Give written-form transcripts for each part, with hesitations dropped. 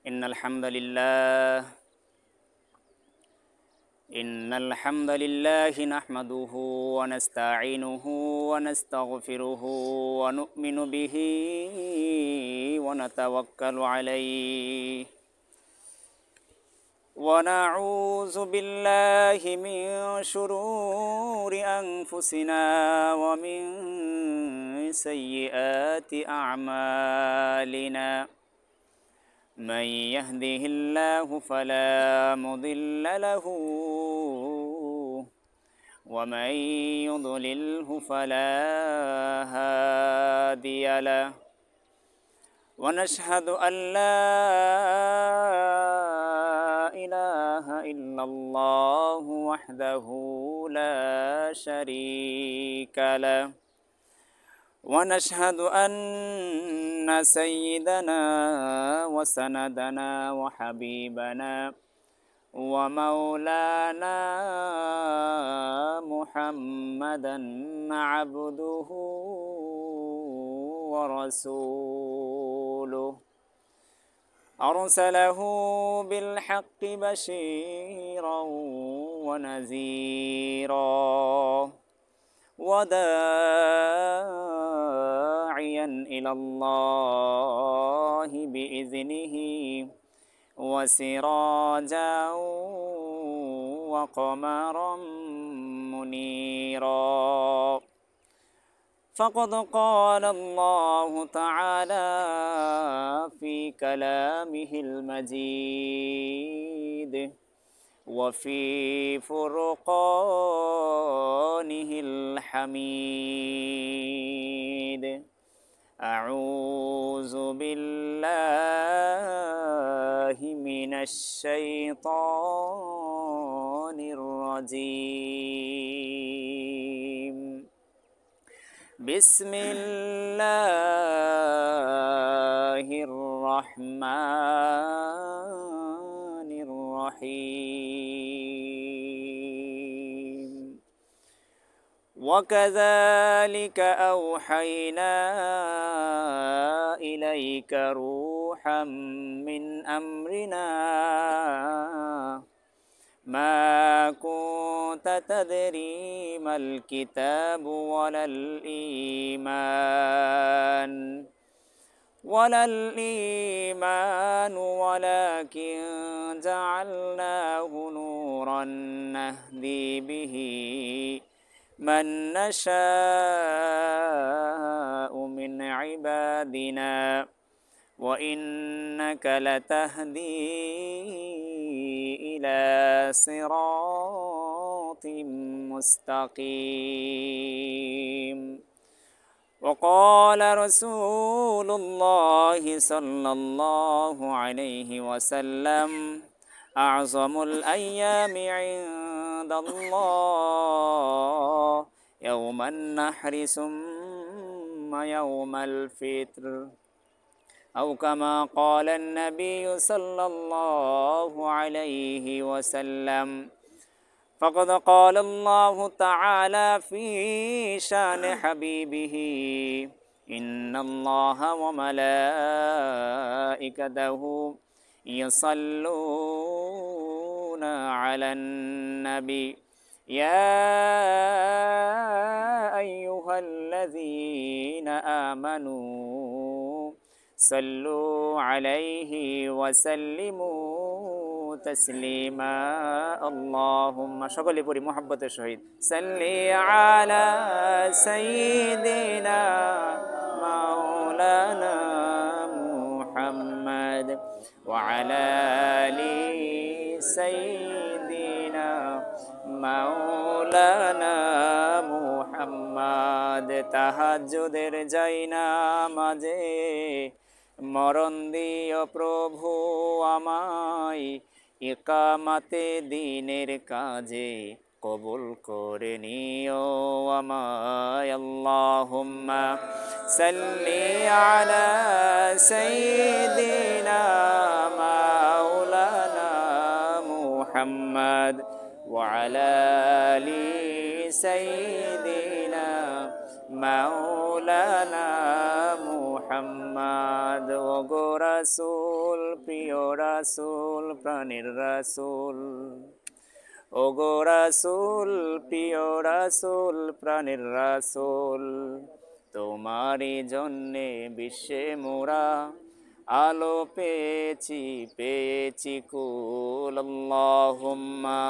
إن الحمد لله نحمده ونستعينه ونستغفره ونؤمن به ونتوكل عليه ونعوذ بالله من شرور أنفسنا ومن سيئات أعمالنا من يهده الله فلا مضل له ومن يضلله فلا هادي له ونشهد أن لا إله إلا الله وحده لا شريك له ونشهد أن سيدنا وسندنا وحبيبنا ومولانا محمدا عبده ورسوله أرسله بالحق بشيرا ونذيرا وداعيا إلى الله بإذنه وسراجا وقمرا منيرا فقد قال الله تعالى في كلامه المجيد وفي فرقانه الحميد أعوذ بالله من الشيطان الرجيم بسم الله الرحمن الرحيم وكذلك أوحينا إليك روحا من أمرنا ما كنت تدري ما الكتاب ولا الإيمان ولكن جعلناه نورا نهدي به من نشاء من عبادنا وإنك لتهدي إلى صراط مستقيم وقال رسول الله صلى الله عليه وسلم أعظم الأيام عند الله يوم النحر ثم يوم الفطر أو كما قال النبي صلى الله عليه وسلم فقد قال الله تعالى في شان حبيبه إن الله وملائكته يصلون على النبي يا أيها الذين آمنوا صلوا عليه وسلموا تسليما اللهم شغل بوري محبة الشهيد صلي على سيدنا مولانا محمد وعلى آل سيدنا مولانا মুহাম্মদ তাহাজ্জুদের যাই নামাজে মরণ দিও প্রভু আমায় ইকামাতে দ্বীনের কাজে কবুল করে নিও আমায় আল্লাহুম্মা সাল্লি আলা সাইয়্যিদিনা মাওলানা মুহাম্মদ ওয়া আলা আলি সাইয়্যিদিনা মাওলানা মুহাম্মদ। ওগো রাসূল, প্রিয় রাসূল, প্রাণের রাসূল। ওগো রাসূল, প্রিয় রাসূল, প্রাণের রাসূল। তোমারই জন্যে বিশ্বে মোরা আলো পেয়েছি, পেয়েছি কুল। আল্লাহুম্মা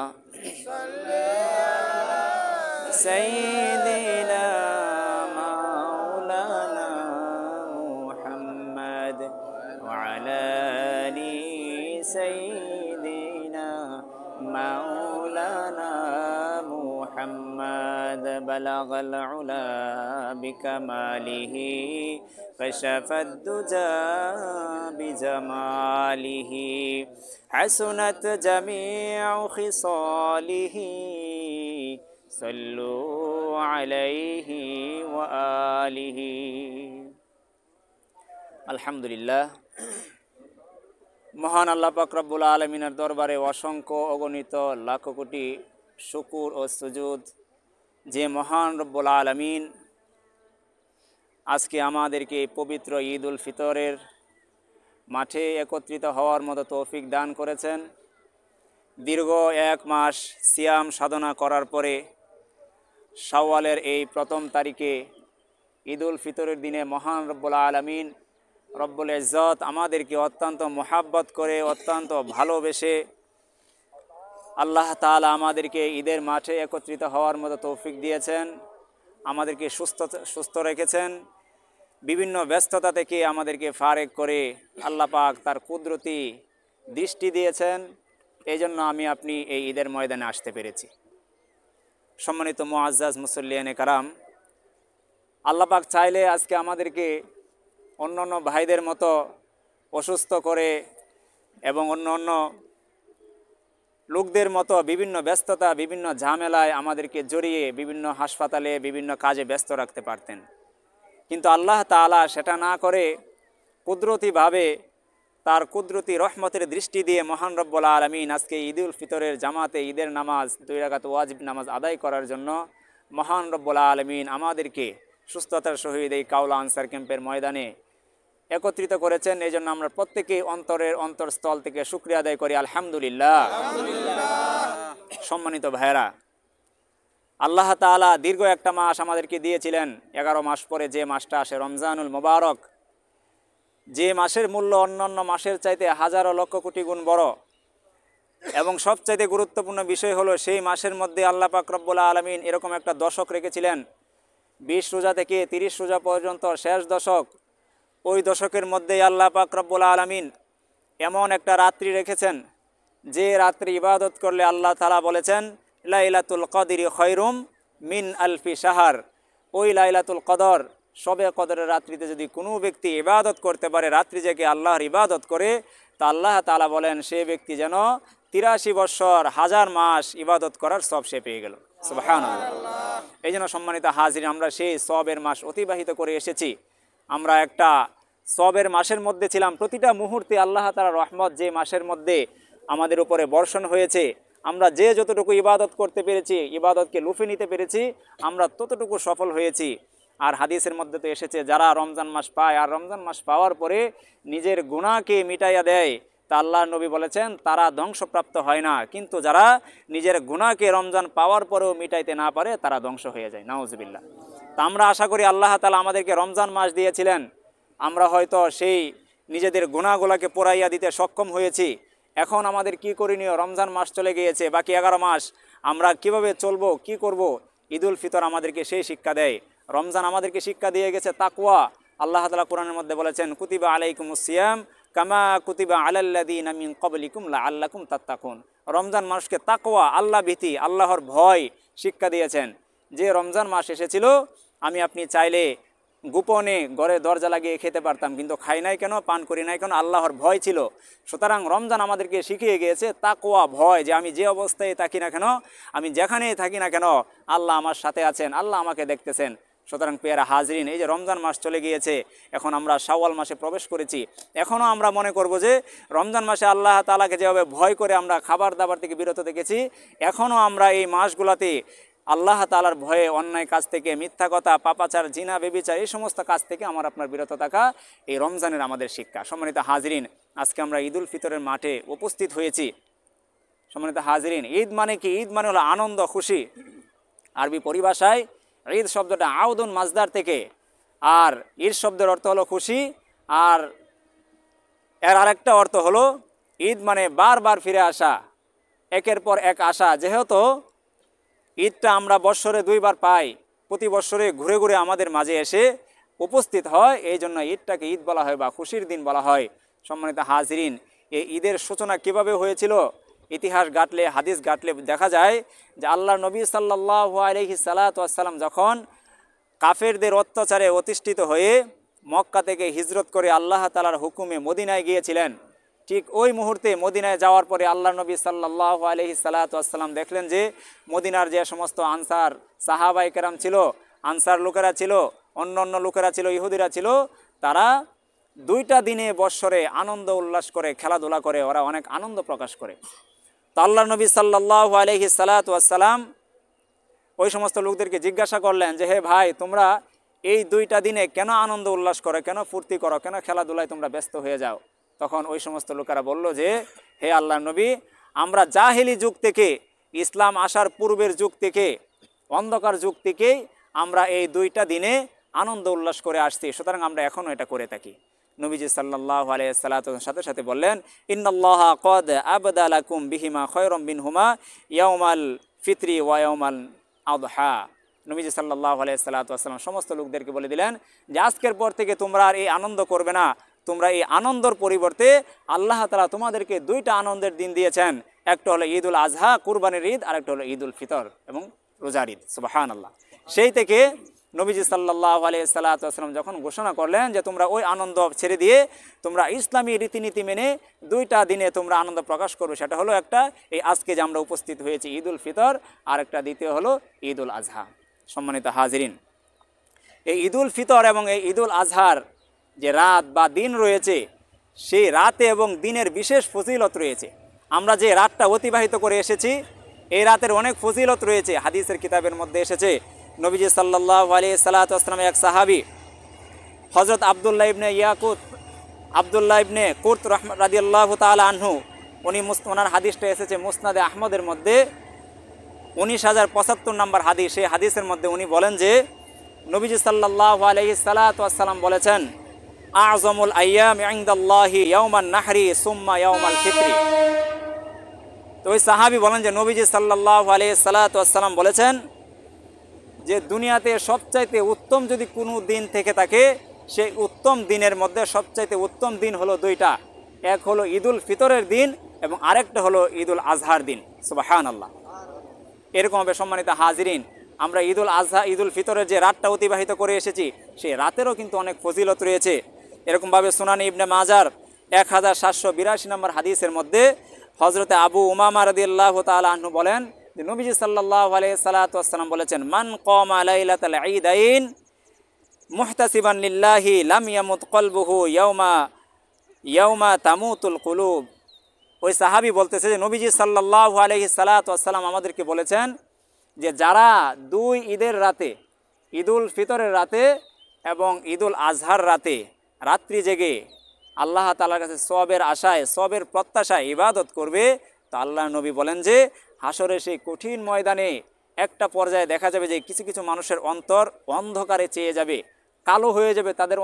সাইয়্যিদিনা মাওলানা মুহাম্মদ ওয়া আলা আলি সাইয়্যিদিনা মাওলানা মুহাম্মদ। বালাগাল উলা বিকামালিহি কাশাফাদ দুজা বিজামালিহি হাসুনাত জামিউ খিসালিহি সাল্লু আলাইহি ওয়া আলিহি। আলহামদুলিল্লাহ, মহান আল্লাহ পাক রব্বুল আলামিনের দরবারে অসংখ্য অগণিত লাখ কোটি শুকুর ও সুজুদ, যে মহান রব্বুল আলামিন আজকে আমাদেরকে পবিত্র ঈদ উল ফিতরের মাঠে একত্রিত হওয়ার মতো তৌফিক দান করেছেন। দীর্ঘ এক মাস সিয়াম সাধনা করার পরে শাওয়ালের এই প্রথম তারিখে ঈদ উল ফিতরের দিনে মহান রব্বুল আলামিন রব্বুল ইজ্জত আমাদেরকে অত্যন্ত মোহাব্বত করে, অত্যন্ত ভালোবেসে আল্লাহ তাআলা আমাদেরকে ঈদের মাঠে একত্রিত হওয়ার মতো তৌফিক দিয়েছেন, আমাদেরকে সুস্থ রেখেছেন। বিভিন্ন ব্যস্ততা থেকে আমাদেরকে ফারেক করে আল্লাহ পাক তার কুদরতি দৃষ্টি দিয়েছেন। এই জন্য আমি আপনি এই ঈদের ময়দানে আসতে পেরেছি। সম্মানিত মুআজ্জাজ মুসল্লিয়ানে কারাম, আল্লাহ পাক চাইলে আজকে আমাদেরকে অন্য ভাইদের মতো অসুস্থ করে এবং অন্য লোকদের মতো বিভিন্ন ব্যস্ততা, বিভিন্ন ঝামেলায় আমাদেরকে জড়িয়ে বিভিন্ন হাসপাতালে বিভিন্ন কাজে ব্যস্ত রাখতে পারতেন, কিন্তু আল্লাহ তাআলা সেটা না করে কুদরতিভাবে তার কুদরতি রহমতের দৃষ্টি দিয়ে মহান রব্বুল আলামিন আজকে ঈদ উল ফিতরের জামাতে ঈদের নামাজ 2 রাকাত ওয়াজিব নামাজ আদায় করার জন্য মহান রব্বুল আলামিন আমাদেরকে সুস্থতার সহিত এই কাওলা আনসার ক্যাম্পের ময়দানে একত্রিত করেছেন। এই জন্য আমরা প্রত্যেকেই অন্তরস্থল থেকে শুকরিয়া আদায় করি আলহামদুলিল্লাহ। সম্মানিত ভাইরা, আল্লাহ তাআলা দীর্ঘ একটা মাস আমাদেরকে দিয়েছিলেন। 11 মাস পরে যে মাসটা আসে রমজানুল মুবারক, যে মাসের মূল্য অন্যান্য মাসের চাইতে হাজারো লক্ষ কোটি গুণ বড়, এবং সবচাইতে গুরুত্বপূর্ণ বিষয় হলো সেই মাসের মধ্যে আল্লাহ পাক রব্বুল আলামিন এরকম একটা দশক রেখেছিলেন, 20 রোজা থেকে 30 রোজা পর্যন্ত শেষ দশক। ওই দশকের মধ্যেই আল্লাহ পাক রব্বুল আলামিন এমন একটা রাত্রি রেখেছেন যে রাত্রি ইবাদত করলে আল্লাহ তাআলা বলেছেন লাইলাতুল কদরি খৈরুম মিন আলফি শাহর। ওই লাইলাতুল কদর, শবে কদরের রাত্রিতে যদি কোনো ব্যক্তি ইবাদত করতে পারে, রাত্রি জেগে আল্লাহর ইবাদত করে, তা আল্লাহ তাআলা বলেন সে ব্যক্তি যেন 83 বৎসর 1000 মাস ইবাদত করার সব সে পেয়ে গেল। সুবহানাল্লাহ। এই জন্য সম্মানিত হাজির, আমরা সেই সবের মাস অতিবাহিত করে এসেছি। আমরা একটা সবের মাসের মধ্যে ছিলাম। প্রতিটা মুহূর্তে আল্লাহ তাআলার রহমত যে মাসের মধ্যে আমাদের উপরে বর্ষণ হয়েছে, আমরা যে যতটুকু ইবাদত করতে পেরেছি, ইবাদতকে লুফে নিতে পেরেছি, আমরা ততটুকু সফল হয়েছি। আর হাদিসের মধ্যে তো এসেছে যারা রমজান মাস পায় আর রমজান মাস পাওয়ার পরে নিজের গুনাহকে মিটাইয়া দেয়, তা আল্লাহর নবী বলেছেন তারা ধ্বংসপ্রাপ্ত হয় না, কিন্তু যারা নিজের গুনাহকে রমজান পাওয়ার পরেও মিটাইতে না পারে তারা ধ্বংস হয়ে যায়। নাউজুবিল্লাহ। তা আমরা আশা করি আল্লাহ তাআলা আমাদেরকে রমজান মাস দিয়েছিলেন, আমরা হয়তো সেই নিজেদের গুনাহগুলোকে পোড়াইয়া দিতে সক্ষম হয়েছি। এখন আমাদের কি করণীয়? রমজান মাস চলে গিয়েছে, বাকি 11 মাস আমরা কিভাবে চলবো, কি করব? ঈদ উল ফিতর আমাদেরকে সেই শিক্ষা দেয়। রমজান আমাদেরকে শিক্ষা দিয়ে গেছে তাকওয়া। আল্লাহ তাআলা কোরআনের মধ্যে বলেছেন কুতিবা আলাইকুমুস সিয়াম কামা কুতিবা আলাল্লাযীনা মিন ক্বাবলিকুম লাআল্লাকুম তাত্তাকুন। রমজান মানুষকে তাকওয়া, আল্লাহ ভীতি, আল্লাহর ভয় শিক্ষা দিয়েছেন। যে রমজান মাস এসেছিল আমি আপনি চাইলে গোপনে ঘরে দরজা লাগিয়ে খেতে পারতাম, কিন্তু খাই নাই কেন, পান করি নাই কেন? আল্লাহর ভয় ছিল। সুতরাং রমজান আমাদেরকে শিখিয়ে গিয়েছে তাকওয়া, ভয়, যে আমি যে অবস্থায় থাকি না কেন, আমি যেখানেই থাকি না কেন, আল্লাহ আমার সাথে আছেন, আল্লাহ আমাকে দেখতেছেন। সুতরাং পেয়ারা হাজরিন, এই যে রমজান মাস চলে গিয়েছে, এখন আমরা শাওয়াল মাসে প্রবেশ করেছি। এখনও আমরা মনে করব যে রমজান মাসে আল্লাহ তাআলাকে যেভাবে ভয় করে আমরা খাবার দাবার থেকে বিরত থেকেছি, এখনও আমরা এই মাসগুলোতে আল্লাহ তাআলার ভয়ে অন্যায় কাজ থেকে, মিথ্যা কথা, পাপাচার, জিনা, বেবিচার এই সমস্ত কাজ থেকে আমার আপনার বিরত থাকা এই রমজানের আমাদের শিক্ষা। সম্মানিত হাজরিন, আজকে আমরা ঈদুল ফিতরের মাঠে উপস্থিত হয়েছি। সম্মানিত হাজরিন, ঈদ মানে কি? ঈদ মানে হলো আনন্দ, খুশি। আরবি পরিভাষায় ঈদ শব্দটা আউদুন মাজদার থেকে, আর ঈদ শব্দের অর্থ হলো খুশি, আর এর আরেকটা অর্থ হলো ঈদ মানে বারবার ফিরে আসা, একের পর এক আসা। যেহেতু ঈদটা আমরা বৎসরে 2 বার পাই, প্রতি বৎসরে ঘুরে ঘুরে আমাদের মাঝে এসে উপস্থিত হয়, এই জন্য ঈদটাকে ঈদ বলা হয় বা খুশির দিন বলা হয়। সম্মানিত হাজরিন, এই ঈদের সূচনা কিভাবে হয়েছিল? ইতিহাস ঘাটলে, হাদিস ঘাটলে দেখা যায় যে আল্লাহর নবী সাল্লাল্লাহু আলাইহি সাল্লাতু ওয়াসসালাম যখন কাফেরদের অত্যাচারে অতিষ্ঠিত হয়ে মক্কা থেকে হিজরত করে আল্লাহ তাআলার হুকুমে মদিনায় গিয়েছিলেন, ঠিক ওই মুহূর্তে মদিনায় যাওয়ার পরে আল্লাহর নবী সাল্লাল্লাহু আলাইহি সাল্লাতু ওয়াসসালাম দেখলেন যে মদিনার যে সমস্ত আনসার সাহাবায়ে কেরাম ছিল, আনসার লোকেরা ছিল, অন্য লোকেরা ছিল, ইহুদিরা ছিল, তারা 2টা দিনে বৎসরে আনন্দ উল্লাস করে, খেলাধুলা করে, ওরা অনেক আনন্দ প্রকাশ করে। তো আল্লাহর নবী সাল্লাল্লাহু আলাইহি সাল্লাতু ওয়াসসালাম ওই সমস্ত লোকদেরকে জিজ্ঞাসা করলেন যে, হে ভাই, তোমরা এই 2টা দিনে কেন আনন্দ উল্লাস করো, কেন ফুর্তি করো, কেন খেলাধুলায় তোমরা ব্যস্ত হয়ে যাও? তখন ওই সমস্ত লোকেরা বলল যে, হে আল্লাহর নবী, আমরা জাহেলি যুগ থেকে, ইসলাম আসার পূর্বের যুগ থেকে, অন্ধকার যুগ থেকেই আমরা এই 2টা দিনে আনন্দ উল্লাস করে আসছি, সুতরাং আমরা এখনও এটা করে থাকি। নবীজি সাল্লাল্লাহু আলাইহি সাল্লাতুর সাথে সাথে বললেন, ইন্নাল্লাহা ক্বাদ আবদালাকুম বিহিমা খায়রাম মিনহুমা ইয়াউমাল ফিতরি ওয়া ইয়াউমাল আযহা। নবীজি সাল্লাল্লাহু আলাইহি সাল্লাতু ওয়াসাল্লাম সমস্ত লোকদেরকে বলে দিলেন যে আজকের পর থেকে তোমরা আর এই আনন্দ করবে না, তোমরা এই আনন্দর পরিবর্তে আল্লাহ তাআলা তোমাদেরকে 2টা আনন্দের দিন দিয়েছেন। একটা হলো ঈদুল আজহা, কুরবানির ঈদ, আর একটা হলো ঈদুল ফিতর এবং রোজার ঈদ। সুবহানাল্লাহ। সেই থেকে নবীজি সাল্লাল্লাহু আলাইহি সাল্লাতু ওয়াসাল্লাম যখন ঘোষণা করলেন যে তোমরা ওই আনন্দ ছেড়ে দিয়ে তোমরা ইসলামী রীতিনীতি মেনে 2টা দিনে তোমরা আনন্দ প্রকাশ করবে, সেটা হলো একটা এই আজকে যে আমরা উপস্থিত হয়েছি ঈদুল ফিতর, আর একটা দ্বিতীয় হলো ঈদুল আজহা। সম্মানিত হাজিরিন, এই ঈদুল ফিতর এবং এই ঈদুল আজহার যে রাত বা দিন রয়েছে, সেই রাতে এবং দিনের বিশেষ ফজিলত রয়েছে। আমরা যে রাতটা অতিবাহিত করে এসেছি, এই রাতের অনেক ফজিলত রয়েছে। হাদিসের কিতাবের মধ্যে এসেছে, নবীজি সাল্লাল্লাহু আলাইহি সাল্লাতু ওয়াসাল্লামের এক সাহাবী হযরত আব্দুল্লাহ ইবনে কুত রাদিয়াল্লাহু তাআলা আনহু, উনি ওনার হাদিসটা এসেছে মুসনাদে আহমদের মধ্যে 19075 নম্বর হাদিস। সেই হাদিসের মধ্যে উনি বলেন যে নবীজি সাল্লাল্লাহু আলাইহি সাল্লাতু ওয়াসাল্লাম বলেছেন, আযমুল আইয়াম ইনদাল্লাহি ইয়াউমান নাহরি সুম্মা ইয়াউমাল ফিতরি। তো ওই সাহাবী বলেন যে নবীজি সাল্লাল্লাহু আলাইহি সাল্লাতু ওয়াসাল্লাম বলেছেন যে দুনিয়াতে সবচাইতে উত্তম যদি কোনো দিন থেকে থাকে, সেই উত্তম দিনের মধ্যে সবচাইতে উত্তম দিন হলো 2টা। এক হলো ঈদুল ফিতরের দিন এবং আরেকটা হলো ঈদুল আজহার দিন। সুবহানাল্লাহ। এরকমভাবে সম্মানিত হাজিরিন, আমরা ঈদুল আজহা, ঈদুল ফিতরের যে রাতটা অতিবাহিত করে এসেছি, সেই রাতেরও কিন্তু অনেক ফজিলত রয়েছে। এরকমভাবে সুনান ইবনে মাজার 1782 নম্বর হাদিসের মধ্যে হযরতে আবু উমামা রাদিয়াল্লাহু তাআলা আনহু বলেন যে নবীজি সাল্লাল্লাহু আলাইহি সাল্লাতু ওয়াসাল্লাম বলেছেন, মান কামা লাইলাতাল ঈদাইন মুহতাসিবান লিল্লাহি লাম ইয়ামুত কলবুহু ইয়াউমা তামুতুল কুলুব। ওই সাহাবী বলতেছে যে নবীজি সাল্লাল্লাহু আলাইহি সাল্লাতু ওয়াসাল্লাম আমাদেরকে বলেছেন যে যারা 2 ঈদের রাতে, ঈদুল ফিতরের রাতে এবং ঈদুল আজহার রাতে রাত্রি জেগে আল্লাহ তাআলার কাছে সওয়াবের আশায়, সওয়াবের প্রত্যাশায় ইবাদত করবে, তো আল্লাহ নবী বলেন যে হাসরের সেই কঠিন ময়দানে একটা পর্যায়ে দেখা যাবে যে কিছু কিছু মানুষের অন্তর অন্ধকারে চেয়ে যাবে, কালো হয়ে যাবে, তাদের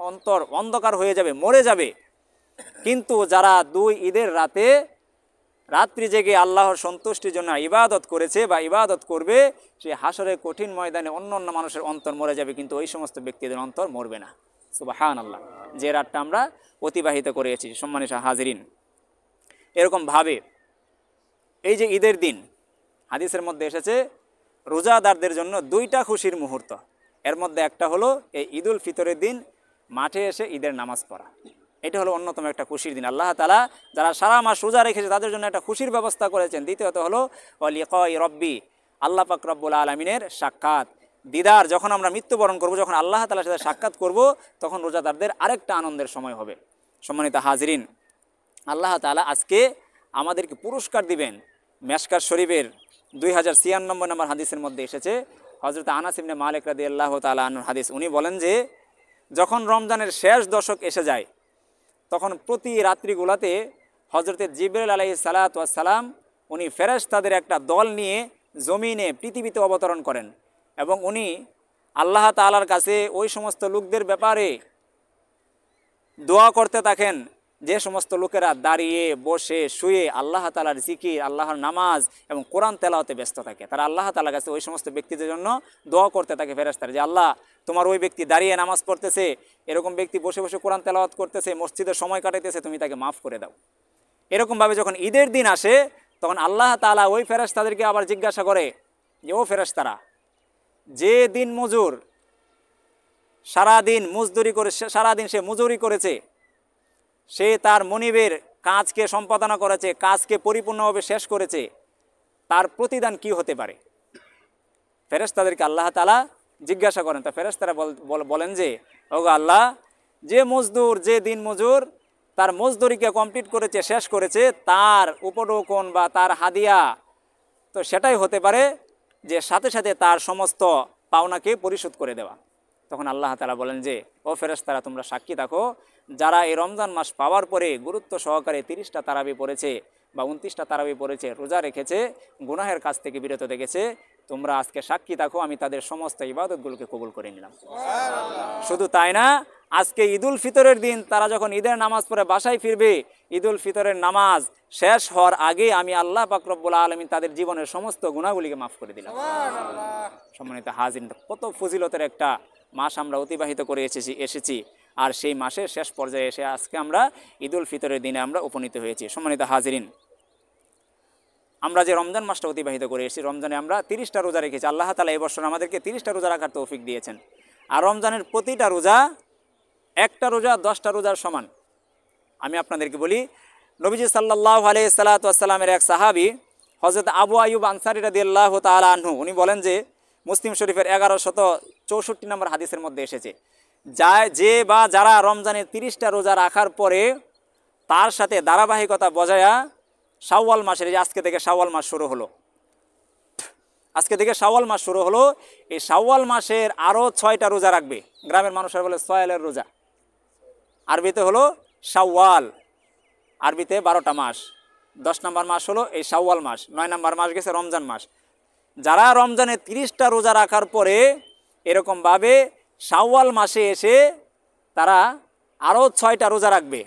অন্তর অন্ধকার হয়ে যাবে, মরে যাবে। কিন্তু যারা 2 ঈদের রাতে রাত্রি জেগে আল্লাহর সন্তুষ্টির জন্য ইবাদত করেছে বা ইবাদত করবে, সে হাসরের কঠিন ময়দানে অন্য মানুষের অন্তর মরে যাবে, কিন্তু ওই সমস্ত ব্যক্তিদের অন্তর মরবে না। সুবহানাল্লাহ। যে রাতটা আমরা অতিবাহিত করেছি। সম্মানিত হাজিরিন, এরকমভাবে এই যে ঈদের দিন, হাদিসের মধ্যে এসেছে রোজাদারদের জন্য 2টা খুশির মুহূর্ত। এর মধ্যে একটা হলো এই ঈদুল ফিতরের দিন মাঠে এসে ঈদের নামাজ পড়া। এটা হলো অন্যতম একটা খুশির দিন। আল্লাহ তাআলা যারা সারা মাস রোজা রেখেছে তাদের জন্য একটা খুশির ব্যবস্থা করেছেন। দ্বিতীয়ত হলো লিকাই রব্বি, আল্লাহ পাক রব্বুল আলামিনের সাক্ষাৎ, দিদার। যখন আমরা মৃত্যুবরণ করব, যখন আল্লাহ তাআলার সাথে সাক্ষাৎ করব, তখন রোজাদারদের আরেকটা আনন্দের সময় হবে। সম্মানিত হাজিরিন, আল্লাহ তাআলা আজকে আমাদেরকে পুরস্কার দিবেন। মেশকাত শরীফের 2096 নম্বর হাদিসের মধ্যে এসেছে, হযরত আনাস ইবনে মালিক রাদিয়াল্লাহু তাআলা আনহুর হাদিস। উনি বলেন যে যখন রমজানের শেষ দশক এসে যায় তখন প্রতি রাত্রিগুলাতে হযরতে জিবরাইল আলাইহিস সালাতু ওয়াস সালাম উনি ফেরেশতাদের একটা দল নিয়ে জমিনে পৃথিবীতে অবতরণ করেন এবং উনি আল্লাহ তাআলার কাছে ওই সমস্ত লোকদের ব্যাপারে দোয়া করতে থাকেন যে সমস্ত লোকেরা দাঁড়িয়ে বসে শুয়ে আল্লাহ তাআলার জিকির, আল্লাহর নামাজ এবং কোরআন তেলাওয়াতে ব্যস্ত থাকে। তারা আল্লাহ তাআলার কাছে ওই সমস্ত ব্যক্তিদের জন্য দোয়া করতে থাকে ফেরেশতারা, যে আল্লাহ তোমার ওই ব্যক্তি দাঁড়িয়ে নামাজ পড়তেছে, এরকম ব্যক্তি বসে বসে কোরআন তেলাওয়াত করতেছে, মসজিদে সময় কাটাইতেছে, তুমি তাকে মাফ করে দাও। এরকমভাবে যখন ঈদের দিন আসে তখন আল্লাহ তাআলা ওই ফেরেশতাদেরকে আবার জিজ্ঞাসা করে যে ও ফেরেশতারা, যে দিন মজুর সারাদিন মজদুরি করে, সারাদিন সে মজুরি করেছে, সে তার মনিবের কাজকে সম্পাদনা করেছে, কাজকে পরিপূর্ণভাবে শেষ করেছে, তার প্রতিদান কি হতে পারে? ফেরেশতাদেরকে আল্লাহ তাআলা জিজ্ঞাসা করেন। তা ফেরেশতারা বলেন যে ওগো আল্লাহ, যে মজদুর, যে দিন মজুর তার মজদুরিকে কমপ্লিট করেছে, শেষ করেছে, তার উপঢৌকন বা তার হাদিয়া তো সেটাই হতে পারে যে সাথে সাথে তার সমস্ত পাওনাকে পরিশোধ করে দেওয়া। তখন আল্লাহ তাআলা বলেন যে ও ফেরেশতারা, তোমরা সাক্ষী থাকো, যারা এই রমজান মাস পাওয়ার পরে গুরুত্ব সহকারে 30টা তারাবি পড়েছে বা 29টা তারাবি পড়েছে, রোজা রেখেছে, গুনাহের কাছ থেকে বিরত থেকেছে, তোমরা আজকে সাক্ষী থাকো আমি তাদের সমস্ত ইবাদতগুলোকে কবুল করে নিলাম। শুধু তাই না, আজকে ঈদুল ফিতরের দিন তারা যখন ঈদের নামাজ পড়ে বাসায় ফিরবে, ঈদুল ফিতরের নামাজ শেষ হওয়ার আগে আমি আল্লাহ পাক রব্বুল আলামিন তাদের জীবনের সমস্ত গুনাহগুলিকে মাফ করে দিলাম। সম্মানিত হাজিরিন, কত ফজিলতের একটা মাস আমরা অতিবাহিত করে এসেছি আর সেই মাসের শেষ পর্যায়ে এসে আজকে আমরা ঈদুল ফিতরের দিনে আমরা উপনীত হয়েছি। সম্মানিত হাজিরিন, আমরা যে রমজান মাসটা অতিবাহিত করে এসেছি, রমজানে আমরা 30টা রোজা রেখেছি। আল্লাহ তাআলা এই বছর আমাদেরকে 30টা রোজা রাখার তৌফিক দিয়েছেন। আর রমজানের প্রতিটা রোজা একটা রোজা 10টা রোজার সমান। আমি আপনাদেরকে বলি, নবীজি সাল্লাল্লাহু আলাইহি সাল্লামের এক সাহাবী হযরত আবু আইয়ুব আনসারী রাদিয়াল্লাহু তাআলা আনহু, উনি বলেন যে মুসলিম শরীফের 1164 নম্বর হাদিসের মধ্যে এসেছে, যারা রমজানের 30টা রোজা রাখার পরে তার সাথে ধারাবাহিকতা বজায়া শাওয়াল মাসের, যে আজকে থেকে শাওয়াল মাস শুরু হলো, এই শাওয়াল মাসের আরও 6টা রোজা রাখবে। গ্রামের মানুষেরা বলে সয়ালের রোজা, আরবিতে হলো শাওয়াল, আরবিতে 12টা মাস, 10 নম্বর মাস হলো এই শাওয়াল মাস, 9 নম্বর মাস গেছে রমজান মাস। যারা রমজানে 30টা রোজা রাখার পরে এরকমভাবে শাওয়াল মাসে এসে তারা আরও 6টা রোজা রাখবে,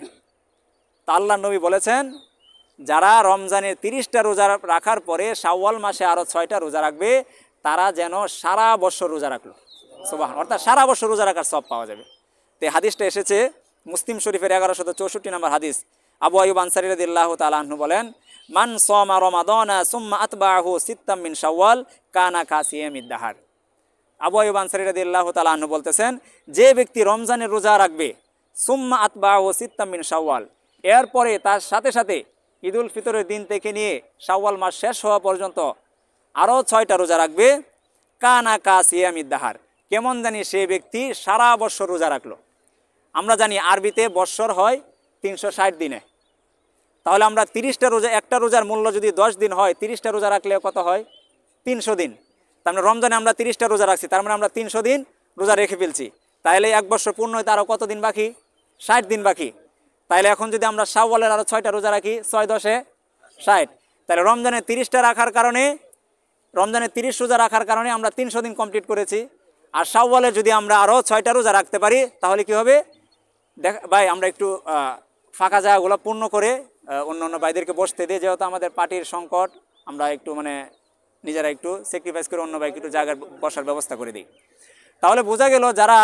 তা আল্লাহর নবী বলেছেন যারা রমজানের 30টা রোজা রাখার পরে শাওয়াল মাসে আরও 6টা রোজা রাখবে, তারা যেন সারা বছর রোজা রাখলো। সুবহান, অর্থাৎ সারা বছর রোজা রাখার সব পাওয়া যাবে। তো এই হাদিসটা এসেছে মুসলিম শরীফের 1164 নম্বর হাদিস। আবু আইয়ুব আনসারী রাদিয়াল্লাহু তাআলা আনহু বলেন, মান সামা রমাদানা সুম্মা আতবাহু সিত্তাম মিন শাওয়াল কানা কাসিয়ামিদ দাহার। আবু আইয়ুব আনসারী রাদিয়াল্লাহু তাআলা আনহু বলতেছেন, যে ব্যক্তি রমজানের রোজা রাখবে সুম্মা আতবাহু সিত্তাম মিন শাওয়াল, এরপরে তার সাথে সাথে ঈদুল ফিতরের দিন থেকে নিয়ে শাওয়াল মাস শেষ হওয়া পর্যন্ত আরও 6টা রোজা রাখবে, কানা কাসিয়ামিদ দাহার, কেমন জানি সে ব্যক্তি সারা বছর রোজা রাখলো। আমরা জানি আরবিতে বৎসর হয় 360 দিনে, তাহলে আমরা 30টা রোজা, একটা রোজার মূল্য যদি 10 দিন হয়, 30টা রোজা রাখলে কত হয়? 300 দিন। তার মানে রমজানে আমরা 30টা রোজা রাখছি, তার মানে আমরা 300 দিন রোজা রেখে ফেলছি। তাহলে এক বছর পূর্ণ হইতে আরও কত দিন বাকি? 60 দিন বাকি। তাহলে এখন যদি আমরা শাওয়ালের আরও 6টা রোজা রাখি, 6 10 60, তাহলে রমজানে 30টা রাখার কারণে, রমজানে 30 রোজা রাখার কারণে আমরা 300 দিন কমপ্লিট করেছি। আর শাওয়ালে যদি আমরা আরও 6টা রোজা রাখতে পারি তাহলে কি হবে? ভাই আমরা একটু ফাঁকা জায়গাগুলো পূর্ণ করে অন্য অন্য ভাইদেরকে বসতে দিয়ে, যেহেতু আমাদের পার্টির সংকট, আমরা একটু নিজেরা একটু স্যাক্রিফাইস করে অন্য ভাইকে একটু জায়গায় বসার ব্যবস্থা করে দিই। তাহলে বোঝা গেল যারা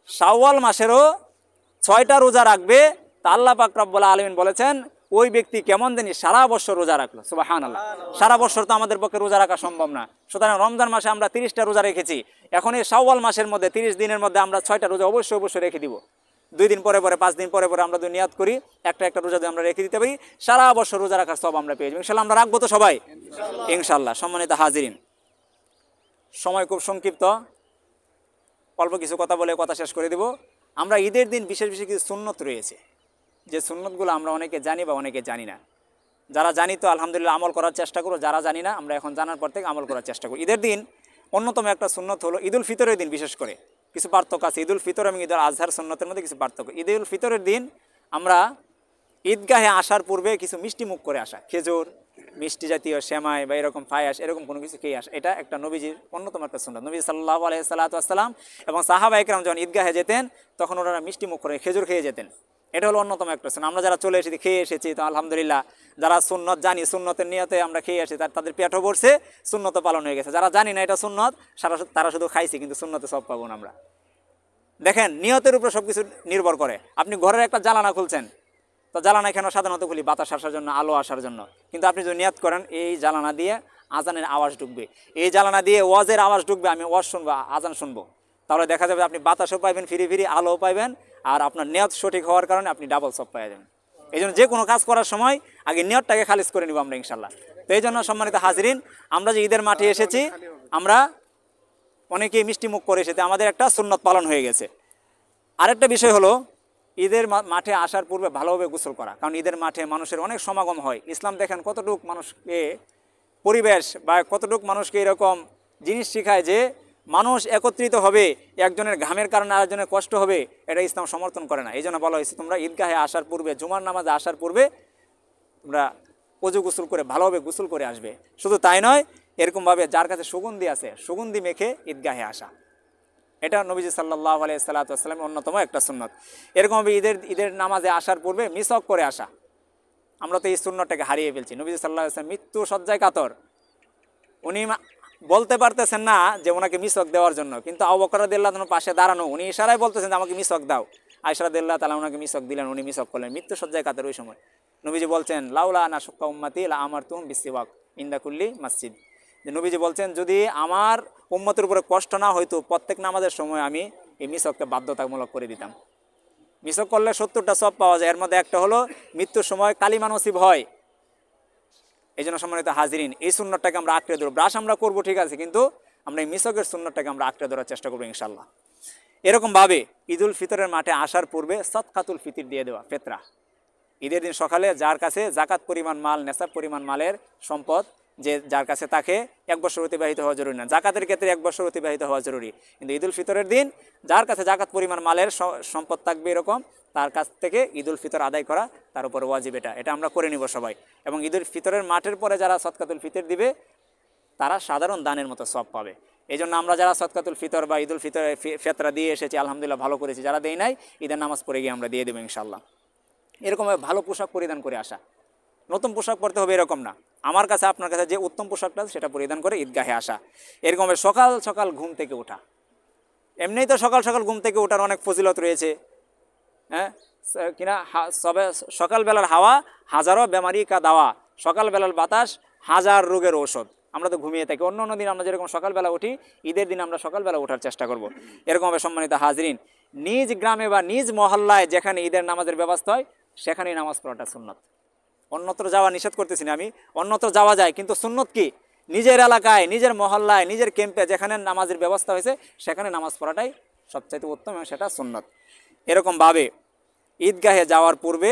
শাওয়াল মাসেরও 6টা রোজা রাখবে, তা আল্লাহ পাক রব্বুল আলামিন বলেছেন ওই ব্যক্তি কেমন জানি সারা বছর রোজা রাখলো। সুবহানাল্লাহ, সারা বছর তো আমাদের পক্ষে রোজা রাখা সম্ভব না। সুতরাং রমজান মাসে আমরা 30টা রোজা রেখেছি, এখন এই শাওয়াল মাসের মধ্যে 30 দিনের মধ্যে আমরা 6টা রোজা অবশ্যই রেখে দিব। 2 দিন পরে 5 দিন পরে আমরা যদি নিয়াত করি, একটা রোজা যদি আমরা রেখে দিতে পারি, সারা বছর রোজা রাখার সব আমরা পেয়ে যাবো ইনশাল্লাহ। আমরা রাখবো তো সবাই ইনশাল্লাহ। সম্মানিত হাজিরিন, সময় খুব সংক্ষিপ্ত, অল্প কিছু কথা বলে কথা শেষ করে দেব। আমরা ঈদের দিন বিশেষ কিছু সুন্নত রয়েছে, যে সুন্নতগুলো আমরা অনেকে জানি বা অনেকে জানি না। যারা জানি তো আলহামদুলিল্লাহ আমল করার চেষ্টা করো, যারা জানি না আমরা এখন জানার পর থেকে আমল করার চেষ্টা করি। ঈদের দিন অন্যতম একটা সুন্নত হলো ঈদুল ফিতরের দিন, বিশেষ করে কিছু পার্থক্য আছে ঈদুল ফিতর এবং ঈদুল আজহার সুন্নতের মধ্যে কিছু পার্থক্য। ঈদুল ফিতরের দিন আমরা ঈদগাহে আসার পূর্বে কিছু মিষ্টি মুখ করে আসা, খেজুর, মিষ্টি জাতীয় সেমাই বা এরকম পায়াস এরকম কোনো কিছু খেয়ে আসা, এটা একটা নবীজির অন্যতম একটা সুন্নাত। নবী সাল্লাল্লাহু আলাইহি সাল্লাম এবং সাহাবা একরাম যখন ঈদগাহে যেতেন তখন ওনারা মিষ্টি মুখ করে খেজুর খেয়ে যেতেন। এটা হলো অন্যতম একটা সুন্নাত। আমরা যারা চলে এসেছি, খেয়ে এসেছি, তো আলহামদুলিল্লাহ যারা সুন্নত জানি, সুন্নতের নিয়তে আমরা খেয়ে আসি, তাদের পেটও ভরছে, সুন্নত পালন হয়ে গেছে। যারা জানি না এটা সুন্নত, তারা শুধু খাইছি কিন্তু সুন্নতে সব পাবো না আমরা। দেখেন নিয়তের উপরে সব কিছু নির্ভর করে। আপনি ঘরের একটা জ্বালানা খুলছেন, তো জ্বালানা কেন সাধারণত খুলি? বাতাস আসার জন্য, আলো আসার জন্য। কিন্তু আপনি যদি নিয়ত করেন এই জ্বালানা দিয়ে আজানের আওয়াজ ঢুকবে, এই জ্বালানা দিয়ে ওয়াজের আওয়াজ ঢুকবে, আমি ওয়াজ শুনবো, আজান শুনবো, তাহলে দেখা যাবে আপনি বাতাসও পাইবেন, ফিরি ফিরি আলোও পাইবেন, আর আপনার নিয়ত সঠিক হওয়ার কারণে আপনি ডাবল সব পাওয়া যাবেন। এই জন্য যে কোনো কাজ করার সময় আগে নিয়তটাকে খালিজ করে নিব আমরা ইনশাল্লাহ। তো এই জন্য সম্মানিত হাজিরিন, আমরা যে ঈদের মাঠে এসেছি, আমরা অনেকেই মিষ্টি মুখ করে এসেছে, আমাদের একটা সুন্নত পালন হয়ে গেছে। আরেকটা বিষয় হলো ঈদের মাঠে আসার পূর্বে ভালোভাবে গোসল করা, কারণ ঈদের মাঠে মানুষের অনেক সমাগম হয়। ইসলাম দেখেন কতটুক মানুষকে পরিবেশ বা কতটুক মানুষকে এরকম জিনিস শেখায় যে মানুষ একত্রিত হবে, একজনের ঘামের কারণে আরেকজনের কষ্ট হবে, এটা ইসলাম সমর্থন করে না। এই জন্য বলা হয়েছে তোমরা ঈদগাহে আসার পূর্বে, জুমার নামাজে আসার পূর্বে তোমরা অজু গোসল করে ভালোভাবে গোসল করে আসবে। শুধু তাই নয়, এরকমভাবে যার কাছে সুগন্ধি আছে সুগন্ধি মেখে ঈদগাহে আসা, এটা নবীজি সাল্লাল্লাহু আলাইহি সাল্লামের অন্যতম একটা সুন্নত। এরকমভাবে ঈদের নামাজে আসার পূর্বে মিসওয়াক করে আসা। আমরা তো এই সুন্নতটাকে হারিয়ে ফেলছি। নবীজি সাল্লাল্লাহু আলাইহি সাল্লাম মৃত্যু শয্যায় কাতর, উনি বলতে পারতেছেন না যে ওনাকে মিসওয়াক দেওয়ার জন্য, কিন্তু আবু বকর রাদিয়াল্লাহু আনহু পাশে দাঁড়ানো, উনি ইশারায় বলতেছেন যে আমাকে মিসওয়াক দাও। আয়েশা রাদিয়াল্লাহু তাআলা ওনাকে মিসওয়াক দিলেন, উনি মিসওয়াক করলেন মৃত্যু শয্যায় কাতর। ওই সময় নবীজি বলছেন লাউলা আনা শুক্কা উম্মতি লা আমারতুম বিসওয়াক ইনদা কুল্লি মসজিদ। যে নবীজি বলছেন যদি আমার উম্মতের উপরে কষ্ট না হইতো, প্রত্যেক নামাজের সময় আমি এই মিসওয়াককে বাধ্যতামূলক করে দিতাম। মিসওয়াক করলে 70টা সব পাওয়া যায়, এর মধ্যে একটা হলো মৃত্যুর সময় কালিমা নসিব হয়। এই জন্য সম্মানিত হাজিরিন, এই সুন্নতটাকে আমরা আঁকড়ে ধরবো। ব্রাশ আমরা করবো ঠিক আছে, কিন্তু আমরা এই মিসওয়াকের সুন্নতটাকে আমরা আঁকড়ে ধরার চেষ্টা করবো ইনশাল্লাহ। এরকমভাবে ঈদুল ফিতরের মাঠে আসার পূর্বে সদকাতুল ফিতর দিয়ে দেওয়া, ফেতরা। ঈদের দিন সকালে যার কাছে জাকাত পরিমাণ মাল, নেশাব পরিমাণ মালের সম্পদ, যে যার কাছে তাকে 1 বছর অতিবাহিত হওয়া জরুরি না। জাকাতের ক্ষেত্রে 1 বছর অতিবাহিত হওয়া জরুরি, কিন্তু ঈদুল ফিতরের দিন যার কাছে জাকাত পরিমাণ মালের সম্পদ থাকবে এরকম, তার কাছ থেকে ঈদুল ফিতর আদায় করা তার উপর ওয়াজিব। এটা আমরা করে নিব সবাই। এবং ঈদুল ফিতরের মাঠের পরে যারা সদকাতুল ফিতর দিবে তারা সাধারণ দানের মতো সব পাবে। এই জন্য আমরা যারা সদকাতুল ফিতর বা ঈদুল ফিতরের ফেতরা দিয়ে এসেছি আলহামদুলিল্লাহ ভালো করেছি, যারা দেই নাই ঈদের নামাজ পড়ে গিয়ে আমরা দিয়ে দেবো ইনশাল্লাহ। এরকমভাবে ভালো পোশাক পরিধান করে আসা, নতুন পোশাক পরতে হবে এরকম না, আমার কাছে আপনার কাছে যে উত্তম পোশাকটা সেটা পরিধান করে ঈদগাহে আসা। এরকমভাবে সকাল সকাল ঘুম থেকে ওঠা, এমনিই তো সকাল সকাল ঘুম থেকে ওঠার অনেক ফজিলত রয়েছে, হ্যাঁ কিনা? সকালবেলার হাওয়া হাজারো বেমারি কা দাওয়া, সকালবেলার বাতাস হাজার রোগের ঔষধ। আমরা তো ঘুমিয়ে থাকি, অন্য অন্য দিন আমরা যেরকম সকালবেলা উঠি, ঈদের দিন আমরা সকালবেলা ওঠার চেষ্টা করব। এরকমভাবে সম্মানিত হাজরিন, নিজ গ্রামে বা নিজ মহল্লায় যেখানে ঈদের নামাজের ব্যবস্থা হয় সেখানেই নামাজ পড়াটা সুন্নত। অন্যত্র যাওয়া নিষেধ করতেছি না আমি, অন্যত্র যাওয়া যায়, কিন্তু সুন্নত কি? নিজের এলাকায়, নিজের মহল্লায়, নিজের ক্যাম্পে যেখানে নামাজের ব্যবস্থা হয়েছে সেখানে নামাজ পড়াটাই সবচাইতে উত্তম এবং সেটা সুন্নত। এরকমভাবে ঈদগাহে যাওয়ার পূর্বে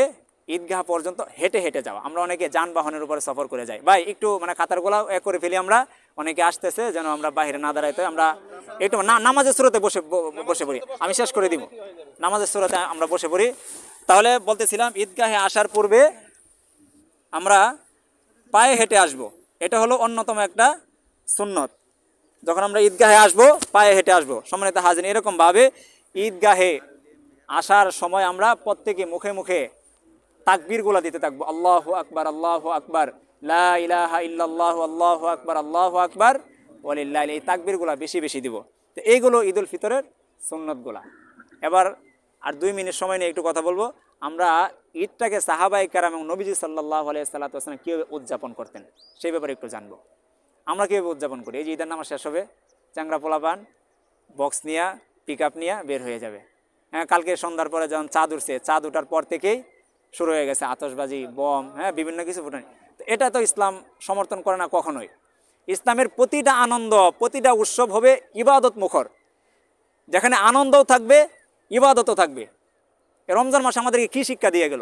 ঈদগাহ পর্যন্ত হেঁটে হেঁটে যাওয়া। আমরা অনেকে যানবাহনের উপরে সফর করে যাই, ভাই একটু মানে খাতারগুলা করে ফেলি আমরা, অনেকে আসতেছে যেন আমরা বাইরে না দাঁড়াইতে, আমরা একটু নামাজের সুরতে বসে পড়ি। আমি শেষ করে দিব, নামাজের সুরতে আমরা বসে পড়ি। তাহলে বলতেছিলাম ঈদগাহে আসার পূর্বে আমরা পায়ে হেঁটে আসব, এটা হলো অন্যতম একটা সুন্নত। যখন আমরা ঈদগাহে আসব পায়ে হেঁটে আসব। সম্মানিত হাজির, এরকমভাবে ঈদগাহে আসার সময় আমরা প্রত্যেকে মুখে মুখে তাকবীরগুলা দিতে থাকবো, আল্লাহু আকবার, আল্লাহু আকবার, লা ইলাহা ইল্লাল্লাহু, আল্লাহু আকবার, আল্লাহু আকবার ওয়ালিল্লাহিল। এই তাকবীরগুলা বেশি বেশি দিব। তো এইগুলো ঈদুল ফিতরের সুন্নতগুলা। এবার আর 2 মিনিট সময় নিয়ে একটু কথা বলবো। আমরা ঈদটাকে সাহাবায়ে কেরাম এবং নবীজি সাল্লাল্লাহু আলাইহি ওয়াসাল্লাম কীভাবে উদযাপন করতেন সেই ব্যাপারে একটু জানবো। আমরা কীভাবে উদযাপন করি? এই যে ঈদের নামাজ শেষ হবে, চ্যাংরা পোলাপান বক্স নিয়ে, পিক আপ নিয়ে বের হয়ে যাবে। হ্যাঁ, কালকে সন্ধ্যার পরে যখন চাঁদ উঠছে, চাঁদ উঠার পর থেকেই শুরু হয়ে গেছে আতশবাজি, বম, হ্যাঁ বিভিন্ন কিছু ফুটানি। তো এটা তো ইসলাম সমর্থন করে না কখনোই। ইসলামের প্রতিটা আনন্দ, প্রতিটা উৎসব হবে ইবাদত মুখর, যেখানে আনন্দও থাকবে ইবাদতও থাকবে। রমজান মাস আমাদেরকে কী শিক্ষা দিয়ে গেল?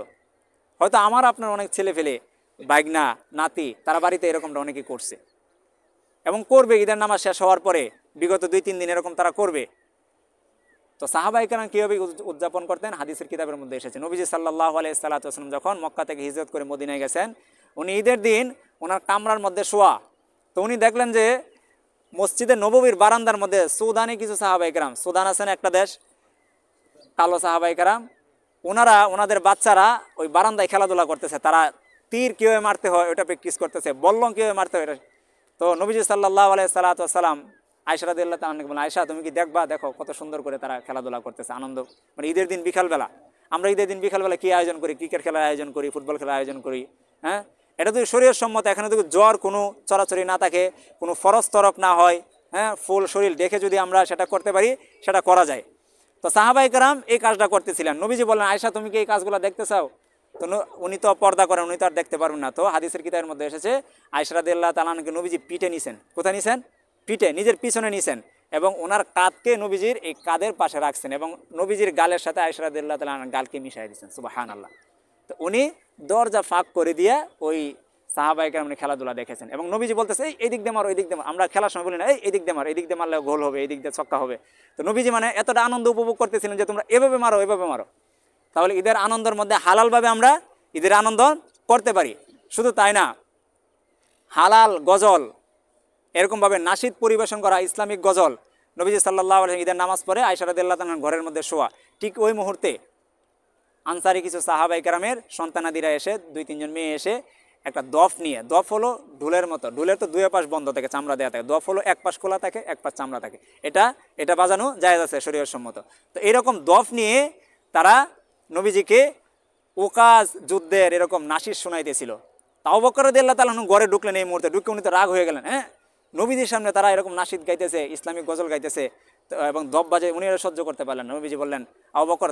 হয়তো আমার আপনার অনেক ছেলে ফেলে বাইগনা, নাতি, তারা বাড়িতে এরকমটা অনেকে করছে এবং করবে। ঈদের নামাজ শেষ হওয়ার পরে বিগত 2-3 দিন এরকম তারা করবে। তো সাহাবায়ে কেরাম কীভাবে উদযাপন করতেন হাদিসের কিতাবের মধ্যে এসেছে। নবীজি সাল্লাল্লাহু আলাইহি সাল্লাম যখন মক্কা থেকে হিজরত করে মদিনায় গেছেন, উনি ঈদের দিন ওনার কামরার মধ্যে শোয়া। তো উনি দেখলেন যে মসজিদে নববীর বারান্দার মধ্যে সুদানি কিছু সাহাবায়ে কেরাম, সুদান আছেন একটা দেশ, কালো সাহাবায়ে কেরাম, ওনারা ওনাদের বাচ্চারা ওই বারান্দায় খেলাধুলা করতেছে। তারা তীর কীভাবে মারতে হয় ওটা প্র্যাকটিস করতেছে, বল্লম কীভাবে মারতে হয় এটা। তো নবীজি সাল্লাল্লাহু আলাইহি সাল্লাম আয়েশা রাদিয়াল্লাহু তাআলা বলেন, আয়েশা তুমি কি দেখবা, দেখো কত সুন্দর করে তারা খেলাধুলা করতেছে, আনন্দ। মানে ঈদের দিন বিকালবেলা, আমরা ঈদের দিন বিকালবেলা কী আয়োজন করি? ক্রিকেট খেলার আয়োজন করি, ফুটবল খেলার আয়োজন করি। হ্যাঁ, এটা যদি শরীয়ত সম্মত, এখানে যদি জ্বর কোনো চরাচরি না থাকে, কোনো ফরজ তরক না হয়, হ্যাঁ, ফুল শরীর দেখে যদি আমরা সেটা করতে পারি, সেটা করা যায়। তো সাহাবায়ে কেরাম এই কাজটা করতেছিলেন। নবীজি বললেন, আয়েশা তুমি কি এই কাজগুলো দেখতে চাও? তো উনি তো পর্দা করেন, উনি তো আর দেখতে পারবেন না। তো হাদিসের কিতাবের মধ্যে এসেছে আয়েশা রাদিয়াল্লাহু তাআলাকে নবীজি পিঠে নিছেন। কোথায় নিছেন? পিঠে, নিজের পিছনে নিছেন এবং ওনার কাঁধকে নবীজির এই কাঁধের পাশে রাখছেন এবং নবীজির গালের সাথে আয়েশা রাদিয়াল্লাহু তাআলার গালকে মিশাই দিয়েছেন। সুবহানাল্লাহ। তো উনি দরজা ফাঁক করে দিয়ে ওই সাহাবায়ে কেরাম খেলাধুলা দেখেছেন এবং নবীজি বলতেছে এই দিক দিয়ে মারো, এই দিক দিয়ে মারো। আমরা খেলার সময় বলি না এই দিক দিয়ে মারো, এই দিক দিয়ে মারলে গোল হবে, এই দিক দিয়ে ছক্কা হবে। তো নবীজি মানে এতটা আনন্দ উপভোগ করতেছিলেন যে তোমরা এভাবে মারো, এভাবে মারো। তাহলে ঈদের আনন্দের মধ্যে হালালভাবে আমরা ঈদের আনন্দ করতে পারি। শুধু তাই না, হালাল গজল, এরকমভাবে নাশিদ পরিবেশন করা, ইসলামিক গজল। নবীজি সাল্লাল্লাহু আলাইহি ঈদের নামাজ পড়ে আয়েশা রাদিয়াল্লাহু তাআলার ঘরের মধ্যে শোয়া, ঠিক ওই মুহূর্তে আনসারি কিছু সাহাবায়ে কেরামের সন্তানাদিরা এসে, 2-3 জন মেয়ে এসে একটা দফ নিয়ে, দফ হলো ঢোলের মতো, ঢোলের তো 2 পাশ বন্ধ থাকে, চামড়া দেওয়া থাকে। দফ হলো এক পাশ খোলা থাকে, এক পাশ চামড়া থাকে। এটা বাজানো জায়েজ আছে শরীয়ত সম্মত। তো এরকম দফ নিয়ে তারা নবীজিকে ওকাজ যুদ্ধের এরকম নাশিদ শোনাইতেছিল। আবু বকর রাদিয়াল্লাহু তাআলা ঘরে ঢুকলেন এই মুহূর্তে, ঢুকে উনি তো রাগ হয়ে গেলেন। হ্যাঁ, নবীজির সামনে তারা এরকম নাশিদ গাইতেছে, ইসলামিক গজল গাইতেছে এবং দফ বাজে, উনি এটা সহ্য করতে পারলেন। নবীজি বললেন, আবু বকর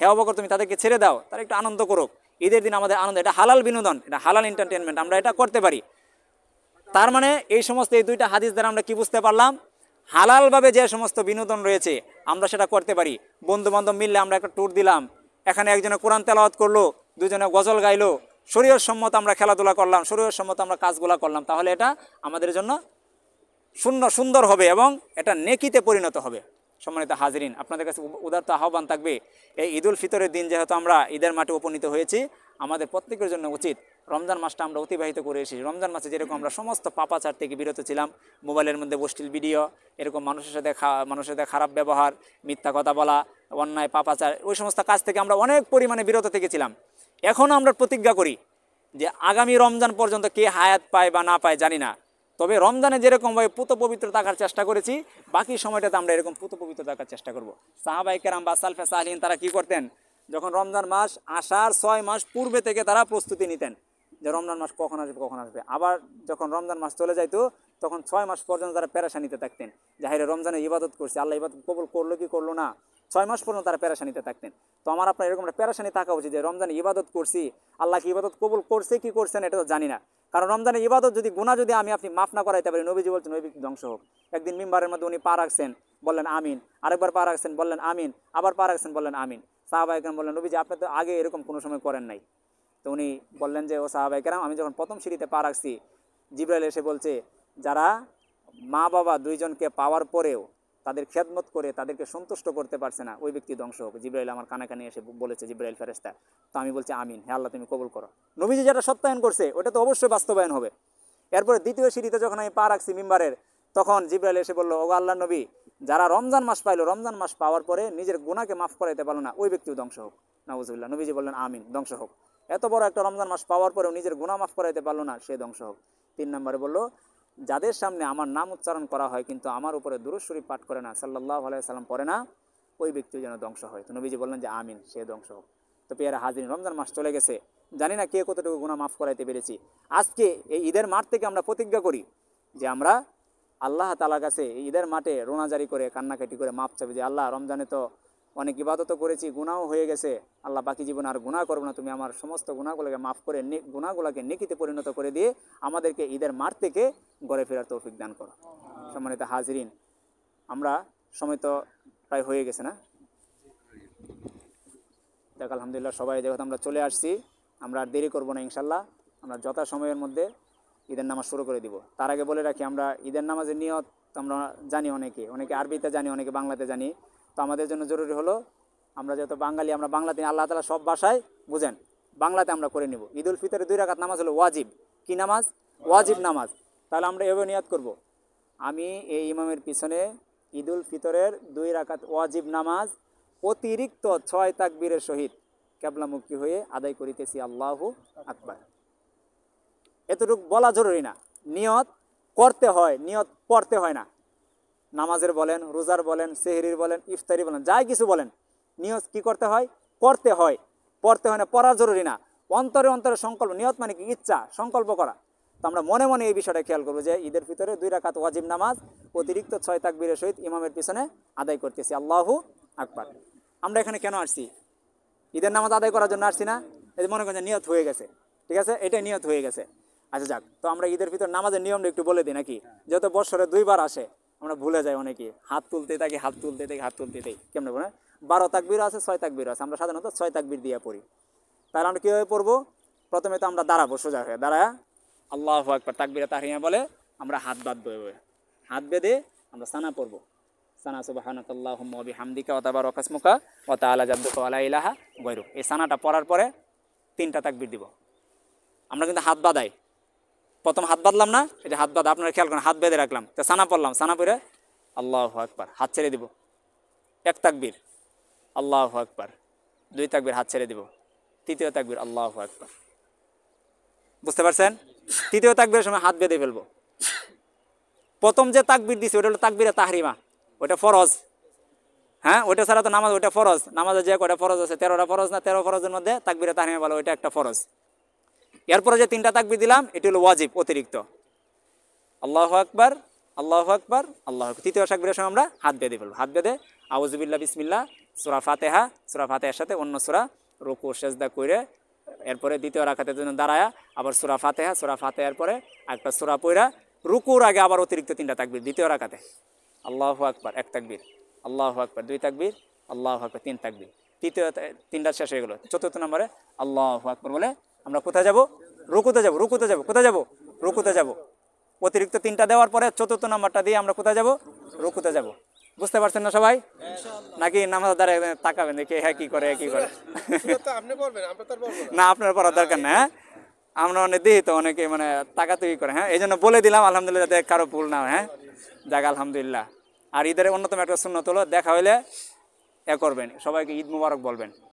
হে আবু বকর তুমি তাদেরকে ছেড়ে দাও, তারা একটু আনন্দ করুক। ঈদের দিন আমাদের আনন্দ, এটা হালাল বিনোদন, এটা হালাল এন্টারটেনমেন্ট, আমরা এটা করতে পারি। তার মানে এই সমস্ত এই 2টা হাদিস দ্বারা আমরা কি বুঝতে পারলাম? হালালভাবে যে সমস্ত বিনোদন রয়েছে আমরা সেটা করতে পারি। বন্ধু বান্ধব মিললে আমরা একটা ট্যুর দিলাম, এখানে একজনে কোরআন তেলাওয়াত করলো, দুজনে গজল গাইলো, শরীয়ত সম্মত আমরা খেলাধুলা করলাম, শরীয়ত সম্মত আমরা কাজগুলা করলাম, তাহলে এটা আমাদের জন্য সুন্দর হবে এবং এটা নেকিতে পরিণত হবে। সম্মানিত হাজিরিন, আপনাদের কাছে উদারত আহ্বান থাকবে, এই ঈদুল ফিতরের দিন যেহেতু আমরা ঈদের মাঠে উপনীত হয়েছি, আমাদের প্রত্যেকের জন্য উচিত রমজান মাসটা আমরা অতিবাহিত করে এসেছি। রমজান মাসে যেরকম আমরা সমস্ত পাপাচার থেকে বিরত ছিলাম, মোবাইলের মধ্যে অশ্লীল ভিডিও, এরকম মানুষের সাথে খারাপ ব্যবহার, মিথ্যা কথা বলা, অন্যায় পাপাচার, ওই সমস্ত কাজ থেকে আমরা অনেক পরিমাণে বিরত থেকেছিলাম। এখনও আমরা প্রতিজ্ঞা করি যে আগামী রমজান পর্যন্ত কে হায়াত পায় বা না পায় জানি না, তবে রমজানে যেরকমভাবে পুত পবিত্র থাকার চেষ্টা করেছি, বাকি সময়টাতে আমরা এরকম পুত পবিত্র থাকার চেষ্টা করব। সাহাবায়ে কেরাম বা সালফে সালিহিন তারা কি করতেন? যখন রমজান মাস আসার 6 মাস পূর্বে থেকে তারা প্রস্তুতি নিতেন যে রমজান মাস কখন আসবে। আবার যখন রমজান মাস চলে যাইতো তখন 6 মাস পর্যন্ত তারা পেরেশানিতে থাকতেন যে হায়রে রমজানে ইবাদত করছি, আল্লাহ ইবাদত কবুল করলো কি করলো না। 6 মাস পর্যন্ত তারা পেরেশানিতে থাকতেন। তো আমার আপনার এরকম একটা পেরেশানি থাকা উচিত যে রমজানে ইবাদত করছি, আল্লাহ কি ইবাদত কবুল করছে কি করছে না এটা তো জানি না। কারণ রমজানে ইবাদত যদি গুনাহ যদি আপনি মাফ না করাইতে পারি, নবীজি বলছেন ওই ব্যক্তি ধ্বংস হোক। একদিন মিম্বারের মধ্যে উনি পা রাখছেন, বললেন আমিন, আরেকবার পা রাখছেন, বললেন আমিন, আবার পা রাখছেন, বললেন আমিন। সাহাবায়ে কেরাম বললেন, নবীজি আপনি তো আগে এরকম কোনো সময় করেন নাই। তো উনি বললেন যে ও সাহাবায়ে কেরাম, আমি যখন প্রথম সিঁড়িতে পা রাখছি, জিবরাইল এসে বলছে যারা মা বাবা 2 জনকে পাওয়ার পরেও তাদের খেদমত করে তাদেরকে সন্তুষ্ট করতে পারছে না, ওই ব্যক্তি ধ্বংস হোক। জিবরাইল আমার কানে এসে বলেছে, জিবরাইল ফেরেশতা। তো আমি বলছি আমিন, হে আল্লাহ তুমি কবুল করো। নবীজি যেটা সত্যায়ন করছে ওটা তো অবশ্যই বাস্তবায়ন হবে। এরপরে দ্বিতীয় সিঁড়িতে যখন আমি পা রাখছি মিম্বারের, তখন জিবরাইল এসে বললো, ও আল্লাহর নবী, যারা রমজান মাস পাইলো, রমজান মাস পাওয়ার পরে নিজের গুনাহকে মাফ করাইতে পারলো না, ওই ব্যক্তিও ধ্বংস হোক। নাউজুবিল্লাহ। নবীজি বললেন আমিন, ধ্বংস হোক। এত বড় একটা রমজান মাস পাওয়ার পরেও নিজের গুনাহ মাফ করাইতে পারলো না, সে ধ্বংস হোক। 3 নম্বরে বললো, যাদের সামনে আমার নাম উচ্চারণ করা হয় কিন্তু আমার উপরে দুরূদ শরীফ পাঠ করে না, সাল্লাল্লাহু আলাইহি সাল্লাম পড়ে না, ওই ব্যক্তিও যেন ধ্বংস হয়। তো নবীজি বললেন যে আমিন, সে ধ্বংস হোক। তো পেয়ারা হাজিরিন, রমজান মাস চলে গেছে, জানি না কে কতটুকু গুনাহ মাফ করাইতে পেরেছি। আজকে এই ঈদের মাঠ থেকে আমরা প্রতিজ্ঞা করি যে আমরা আল্লাহ তাআলার কাছে এই ঈদের মাঠে রোনাজারি করে কান্নাকাটি করে মাফ চাইবে যে আল্লাহ, রমজানে তো অনেক ইবাদতও করেছি, গুনাহও হয়ে গেছে, আল্লাহ বাকি জীবনে আর গুনাহ করবো না, তুমি আমার সমস্ত গুনাহগুলোকে মাফ করে গুনাহগুলোকে নেকিতে পরিণত করে দিয়ে আমাদেরকে ঈদের মাঠ থেকে ঘরে ফেরার তৌফিক দান করো। সম্মানিত হাজিরিন, আমরা সময় তো প্রায় হয়ে গেছে না? দেখ আলহামদুলিল্লাহ, সবাই যেহেতু আমরা চলে আসছি, আমরা আর দেরি করবো না ইনশাল্লাহ। আমরা যথা সময়ের মধ্যে ঈদের নামাজ শুরু করে দিব। তার আগে বলে রাখি, আমরা ঈদের নামাজের নিয়ত আমরা জানি, অনেকে আরবিতে জানি, অনেকে বাংলাতে জানি। তো আমাদের জন্য জরুরি হলো, আমরা যেহেতু বাঙালি, আমরা বাংলাতে, আল্লাহ তাআলা সব ভাষায় বুঝেন, বাংলাতে আমরা করে নিব। ঈদুল ফিতরে 2 রাকাত নামাজ হলো ওয়াজিব। কি নামাজ? ওয়াজিব নামাজ। তাহলে আমরা এভাবে নিয়ত করব, আমি এই ইমামের পিছনে ঈদুল ফিতরের 2 রাকাত ওয়াজিব নামাজ অতিরিক্ত 6 তাকবীরের সহিত কিবলামুখী হয়ে আদায় করিতেছি, আল্লাহু আকবার। এতটুকু বলা জরুরি না, নিয়ত করতে হয়, নিয়ত পড়তে হয় না। নামাজের বলেন, রোজার বলেন, সেহরির বলেন, ইফতারি বলেন, যাই কিছু বলেন, নিয়ত কি করতে হয়? করতে হয়। পড়তে হয় না, পড়া জরুরি না। অন্তরে অন্তরে সংকল্প, নিয়ত মানে কি? ইচ্ছা, সংকল্প করা। তো আমরা মনে মনে এই বিষয়টা খেয়াল করবো যে ঈদের ভিতরে 2 রাকাত ওয়াজিব নামাজ অতিরিক্ত 6 তাকবীরের সহিত ইমামের পিছনে আদায় করতেছি, আল্লাহু আকবার। আমরা এখানে কেন আসছি? ঈদের নামাজ আদায় করার জন্য আসছি না? এই মনে করেন নিয়ত হয়ে গেছে, ঠিক আছে, এটাই নিয়ত হয়ে গেছে। আচ্ছা যাক, তো আমরা ঈদের ভিতর নামাজের নিয়মটা একটু বলে দিই নাকি? যেহেতু বছরে 2 বার আসে, আমরা ভুলে যাই অনেকে, হাত তুলতে থাকি, হাত তুলতে কেমন বলে? 12 তাকবীর আছে, 6 তাকবীর আছে, আমরা সাধারণত 6 তাকবীর দিয়ে পড়ি। তাহলে আমরা কীভাবে পড়বো? প্রথমে তো আমরা দাঁড়াবো, সোজা হয়ে দাঁড়ায় আল্লাহু আকবার তাকবীরে তাহরিমা বলে আমরা হাত বাঁধবো, হাত বেঁধে আমরা সানা পড়বো। সানা সুবহানাকাল্লাহুম্মা ওয়া বিহামদিকা ওয়া তাবারাকা ইসমুকা ওয়া তাআলা জাদ্দুকা ওয়া লা ইলাহা গায়রুক। এই সানাটা পড়ার পরে 3টা তাকবীর দিব। আমরা কিন্তু হাত বাঁধাই, প্রথম হাত বাঁধলাম না, এটা হাত বাঁধা, আপনারা খেয়াল করেন, হাত বেঁধে রাখলাম, তো সানা পড়লাম, সানা পড়ে আল্লাহু আকবার, হাত ছেড়ে দিব, 1 তাকবীর, আল্লাহু আকবার, 2 তাকবীর, হাত ছেড়ে দিব, 3য় তাকবীর, আল্লাহু আকবার। বুঝতে পারছেন? 3য় তাকবীরের সময় হাত বেঁধে ফেলবো। প্রথম যে তাকবীর দিছি ওটা হলো তাকবীরে তাহরিমা, ওটা ফরজ। হ্যাঁ, ওইটা ছাড়া তো নামাজ, ওইটা ফরজ। নামাজে যে কয়টা ফরজ আছে, 13টা ফরজ না, 13 ফরজের মধ্যে তাকবীরে তাহরিমা বলে ওইটা একটা ফরজ। এরপরে যে 3টা তাকবীর দিলাম এটি হলো ওয়াজিব, অতিরিক্ত। আল্লাহু আকবার, আল্লাহু আকবার, আল্লাহু আকবার। 3য় তাকবীরের সময় আমরা হাত বেঁধে ফেলবো। হাত বেঁধে আউযু বিল্লাহ, বিসমিল্লাহ, সূরা ফাতিহা, সূরা ফাতিহার সাথে অন্য সূরা, রুকু সেজদা করে, এরপরে 2য় রাকাতের জন্য দাঁড়ায়া আবার সূরা ফাতিহা, সূরা ফাতিহার পরে একটা সূরা পড়া, রুকুর আগে আবার অতিরিক্ত 3টা তাকবীর 2য় রাকাতে। আল্লাহু আকবার 1 তাকবীর, আল্লাহু আকবার 2 তাকবীর, আল্লাহু আকবার 3 তাকবীর। 3টা শেষ হয়ে গেল। 4র্থ নম্বরে আল্লাহু আকবার বলে আমরা কোথায় যাব? রুকুতে যাব। রুকুতে যাব, কোথায় যাব? রুকুতে যাব। অতিরিক্ত 3টা দেওয়ার পরে 4র্থ নম্বরটা দিয়ে আমরা কোথায় যাব? রুকুতে যাব। বুঝতে পারছেন না সবাই? নাকি নামাজ দ্বারা তাকাবেন দেখে হ্যাঁ কি করে, কি করে? না, আপনার পড়ার দরকার না। হ্যাঁ, আমরা অনেক দিই তো, অনেকে মানে তাকাতুই করে। হ্যাঁ, এই জন্য বলে দিলাম, আলহামদুলিল্লাহ, যাতে কারো ভুল না হয়। হ্যাঁ, যাক আলহামদুলিল্লাহ। আর ঈদের অন্যতম একটা সুন্নত হলো, দেখা হইলে করবেন, সবাইকে ঈদ মুবারক বলবেন।